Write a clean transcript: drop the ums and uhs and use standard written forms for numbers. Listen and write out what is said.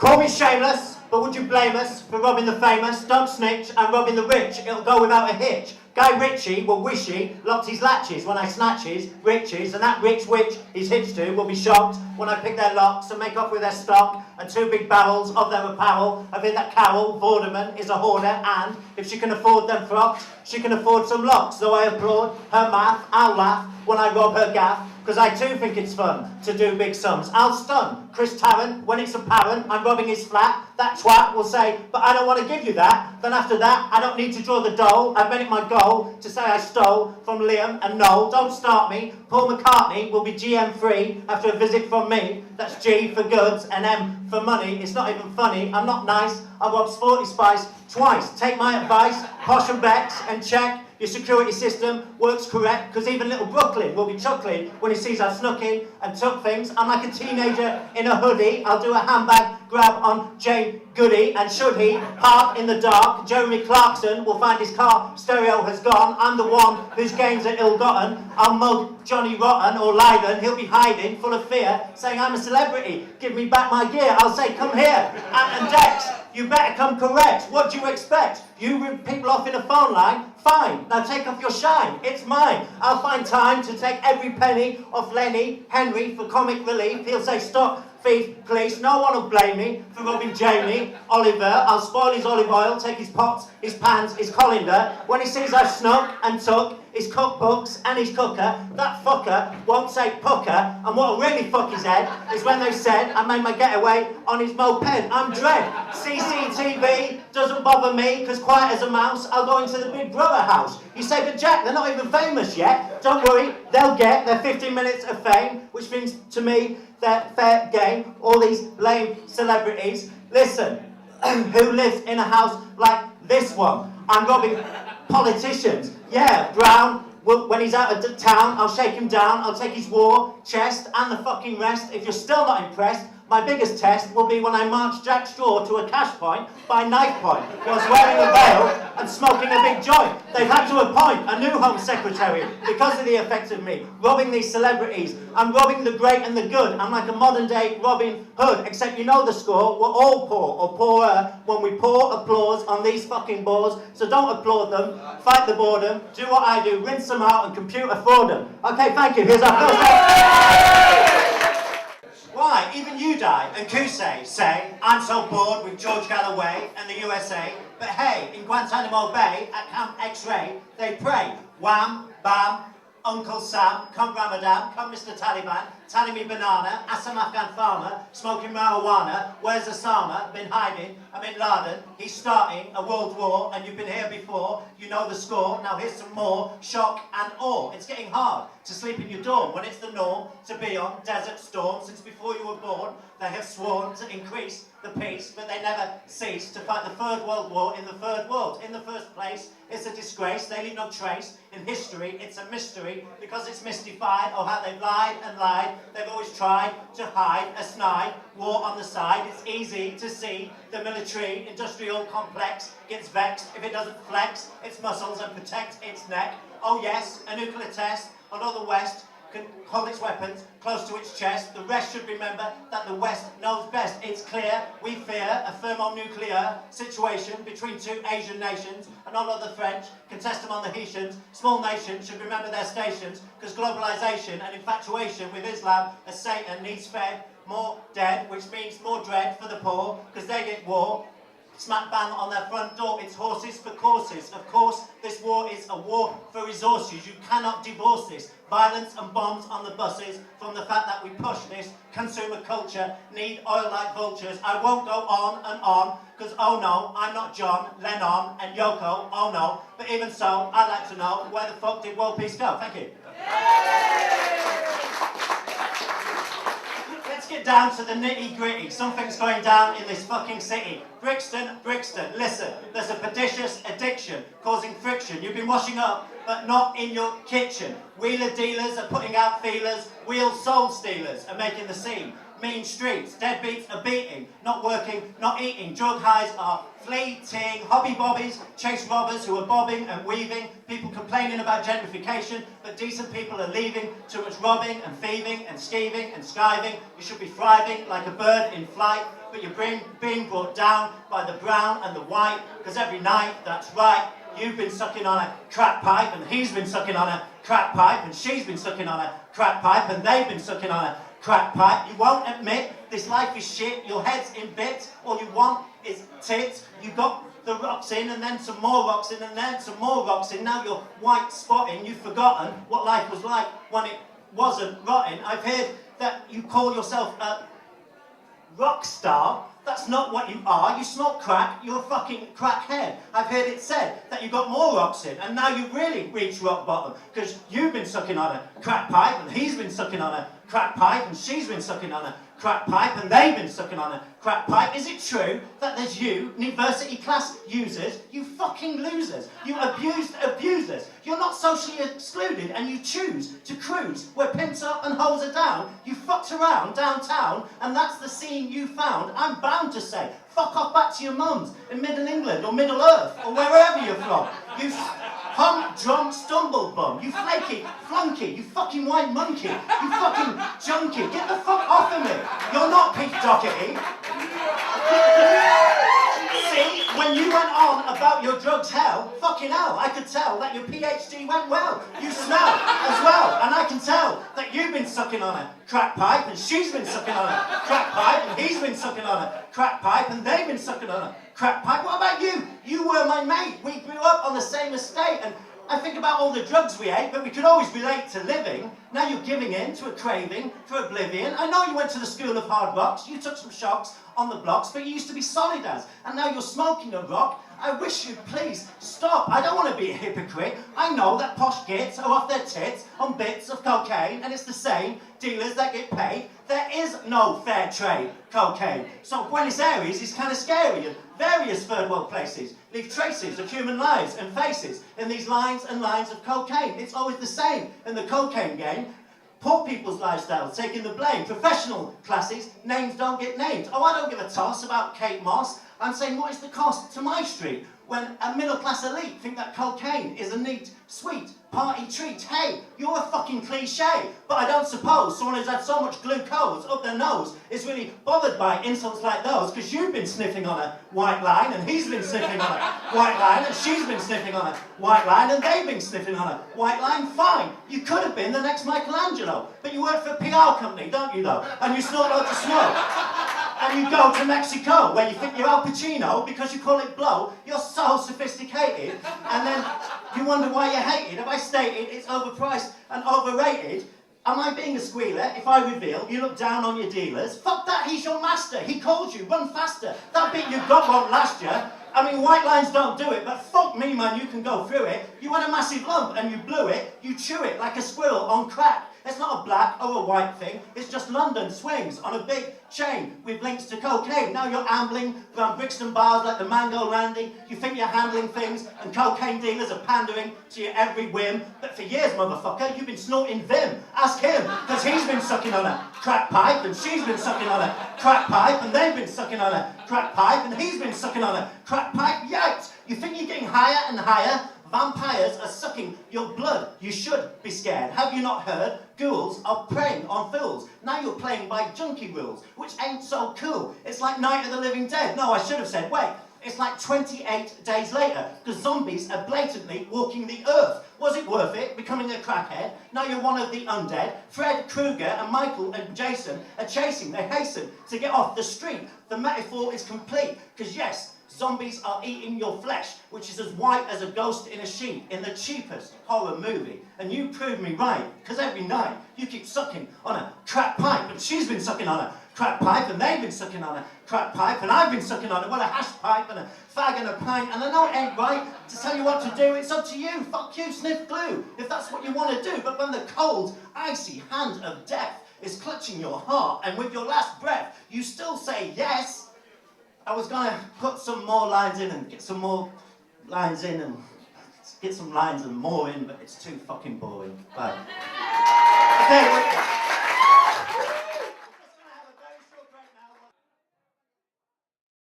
Call me shameless, but would you blame us for robbing the famous? Don't snitch, I'm robbing the rich, it'll go without a hitch. Guy Ritchie will wish he locked his latches when I snatch his riches, and that rich witch he's hitched to will be shocked when I pick their locks and make off with their stock and 2 big barrels of their apparel. I've heard that Carol Vorderman is a hoarder, and if she can afford them frocks, she can afford some locks. Though I applaud her math, I'll laugh when I rob her gaff, because I too think it's fun to do big sums. I'll stun Chris Tarrant when it's apparent I'm robbing his flat. That twat will say, but I don't want to give you that. Then after that, I don't need to draw the dole. I've made it my goal to say I stole from Liam and Noel. Don't start me. Paul McCartney will be GM free after a visit from me. That's G for goods and M for money. It's not even funny. I'm not nice. I robbed Sporty Spice twice. Take my advice, Posh and Bex, and check your security system works correct, because even little Brooklyn will be chuckling when he sees I snuck in and took things. I'm like a teenager in a hoodie. I'll do a handbag grab on Jane Goody, and should he park in the dark, Jeremy Clarkson will find his car stereo has gone. I'm the one whose gains are ill-gotten. I'll mug Johnny Rotten or Leiden. He'll be hiding, full of fear, saying I'm a celebrity. Give me back my gear. I'll say, come here. Ant and Dex, you better come correct. What do you expect? You rip people off in a phone line? Fine, now take off your shine, it's mine. I'll find time to take every penny off Lenny Henry for comic relief. He'll say stop, thief, police. No one will blame me for robbing Jamie Oliver. I'll spoil his olive oil, take his pots, his pans, his colander. When he sees I've snuck and took his cookbooks and his cooker, that fucker won't say pucker. And what'll really fuck his head is when they said I made my getaway on his moped. I'm dread. CCTV doesn't bother me, because quiet as a mouse, I'll go into the Big Brother house. You say, but Jack, they're not even famous yet. Don't worry, they'll get their 15 minutes of fame, which means to me they're fair game. All these lame celebrities. Listen, who lives in a house like this one? I'm robbing politicians. Yeah, Brown, when he's out of town, I'll shake him down. I'll take his war chest and the fucking rest. If you're still not impressed, my biggest test will be when I march Jack Straw to a cash point by knife point whilst wearing a veil and smoking a big joint. They've had to appoint a new Home Secretary because of the effect of me robbing these celebrities. I'm robbing the great and the good. I'm like a modern day Robin Hood, except you know the score. We're all poor or poorer when we pour applause on these fucking bores. So don't applaud them, fight the boredom, do what I do, rinse them out and computer fraud them. Okay, thank you. Here's our first. Why, even you die, and Kusei say, I'm so bored with George Galloway and the USA, but hey, in Guantanamo Bay, at Camp X-Ray, they pray, wham, bam, Uncle Sam, come Ramadan, come Mr. Taliban, tally me banana, Assam Afghan farmer, smoking marijuana, where's Osama, been hiding, I'm in Laden, he's starting a world war, and you've been here before, you know the score, now here's some more, shock and awe. It's getting hard to sleep in your dorm when it's the norm to be on Desert Storm. Since before you were born, they have sworn to increase the peace, but they never cease to fight the Third World War in the Third World. In the first place, it's a disgrace, they leave no trace in history, it's a mystery, because it's mystified, oh how they've lied and lied, they've always tried to hide a snide war on the side. It's easy to see the military industrial complex gets vexed if it doesn't flex its muscles and protect its neck. Oh yes, a nuclear test, although the West can hold its weapons close to its chest, the rest should remember that the West knows best. It's clear we fear a thermonuclear situation between 2 Asian nations, and all of the French can test them on the Haitians. Small nations should remember their stations, because globalization and infatuation with Islam as Satan needs fed more dead, which means more dread for the poor, because they get war smack bang on their front door. It's horses for courses. Of course, this war is a war for resources. You cannot divorce this. Violence and bombs on the buses from the fact that we push this consumer culture, need oil like vultures. I won't go on and on, because oh no, I'm not John Lennon and Yoko, oh no. But even so, I'd like to know, where the fuck did World Peace go? Thank you. Let's get down to the nitty gritty. Something's going down in this fucking city. Brixton, listen, there's a pernicious addiction causing friction. You've been washing up, but not in your kitchen. Wheeler dealers are putting out feelers. Wheel soul stealers are making the scene. mean streets. Deadbeats are beating, not working, not eating. Drug highs are fleeting. Hobby bobbies chase robbers who are bobbing and weaving. People complaining about gentrification, but decent people are leaving. Too much robbing and thieving and skeeving and skiving. You should be thriving like a bird in flight, but you're being brought down by the brown and the white, because every night, that's right, you've been sucking on a crack pipe, and he's been sucking on a crack pipe, and she's been sucking on a crack pipe, and they've been sucking on a crack pipe. You won't admit this life is shit, your head's in bits, all you want is tits. You got the rocks in, and then some more rocks in, and then some more rocks in. Now you're white spotting, you've forgotten what life was like when it wasn't rotten. I've heard that you call yourself a rock star. That's not what you are. You smoke crack, you're a fucking crackhead. I've heard it said that you got more rocks in, and now you've really reached rock bottom, because you've been sucking on a crack pipe, and he's been sucking on a crack pipe, and she's been sucking on a crack pipe, and they've been sucking on a crack pipe. Is it true that there's you, university class users, you fucking losers, you abused abusers? You're not socially excluded, and you choose to cruise where pimps are and hoes are down. You fucked around downtown, and that's the scene you found. I'm bound to say, fuck off back to your mums in Middle England or Middle Earth or wherever you're from. You hump-drunk stumble bum, you flaky flunky, you fucking white monkey, you fucking junkie. Get the fuck off of me. You're not Pete Doherty. See, when you went on about your drugs hell, fucking hell, I could tell that your PhD went well. You smell as well, and I can tell that you've been sucking on a crack pipe, and she's been sucking on a crack pipe, and he's been sucking on a crack pipe, and they've been sucking on a crack pipe. What about you? You were my mate. We grew up on the same estate, and I think about all the drugs we ate, but we could always relate to living. Now you're giving in to a craving for oblivion. I know you went to the School of Hard Rocks, you took some shocks on the blocks, but you used to be solid as, and now you're smoking a rock. I wish you'd please stop. I don't want to be a hypocrite. I know that posh gits are off their tits on bits of cocaine, and it's the same dealers that get paid. There is no fair trade cocaine. So Buenos Aires is kind of scary, and various third world places leave traces of human lives and faces in these lines and lines of cocaine. It's always the same in the cocaine game. Poor people's lifestyles taking the blame. Professional classes, names don't get named. Oh, I don't give a toss about Kate Moss. I'm saying, what is the cost to my street when a middle-class elite think that cocaine is a neat, sweet party treat? Hey, you're a fucking cliche, but I don't suppose someone who's had so much glucose up their nose is really bothered by insults like those, because you've been sniffing on a white line, and he's been sniffing on a white line, and she's been sniffing on a white line, and they've been sniffing on a white line. Fine, you could have been the next Michelangelo, but you work for a PR company, don't you though? And you snort loads of smoke. And you go to Mexico, where you think you're Al Pacino because you call it blow. You're so sophisticated, and then you wonder why you're hated. Have I stated it's overpriced and overrated? Am I being a squealer if I reveal you look down on your dealers? Fuck that, he's your master. He called you, run faster. That bit you got won't last you. I mean, white lines don't do it, but fuck me, man, you can go through it. You had a massive lump and you blew it. You chew it like a squirrel on crack. It's not a black or a white thing, it's just London swings on a big chain with links to cocaine. Now you're ambling around Brixton bars like the Mango Landin. You think you're handling things, and cocaine dealers are pandering to your every whim. But for years, motherfucker, you've been snorting Vim. Ask him, because he's been sucking on a crack pipe, and she's been sucking on a crack pipe, and they've been sucking on a crack pipe, and he's been sucking on a crack pipe. Yikes! You think you're getting higher and higher? Vampires are sucking your blood. You should be scared. Have you not heard? Ghouls are preying on fools. Now you're playing by junkie rules, which ain't so cool. It's like Night of the Living Dead. No, I should have said, wait, it's like 28 days later, because zombies are blatantly walking the earth. Was it worth it, becoming a crackhead? Now you're one of the undead. Fred Krueger and Michael and Jason are chasing. They hasten to get off the street. The metaphor is complete, because yes, zombies are eating your flesh, which is as white as a ghost in a sheet in the cheapest horror movie. And you proved me right, because every night you keep sucking on a crack pipe, and she's been sucking on a crack pipe, and they've been sucking on a crack pipe, and I've been sucking on it, well, a hash pipe and a fag and a pint, and I know it ain't right to tell you what to do. It's up to you. Fuck you, sniff glue, if that's what you want to do. But when the cold, icy hand of death is clutching your heart, and with your last breath, you still say yes. I was going to put some more lines in and get some more lines in and get some lines and more in, but it's too fucking boring. Bye. Okay.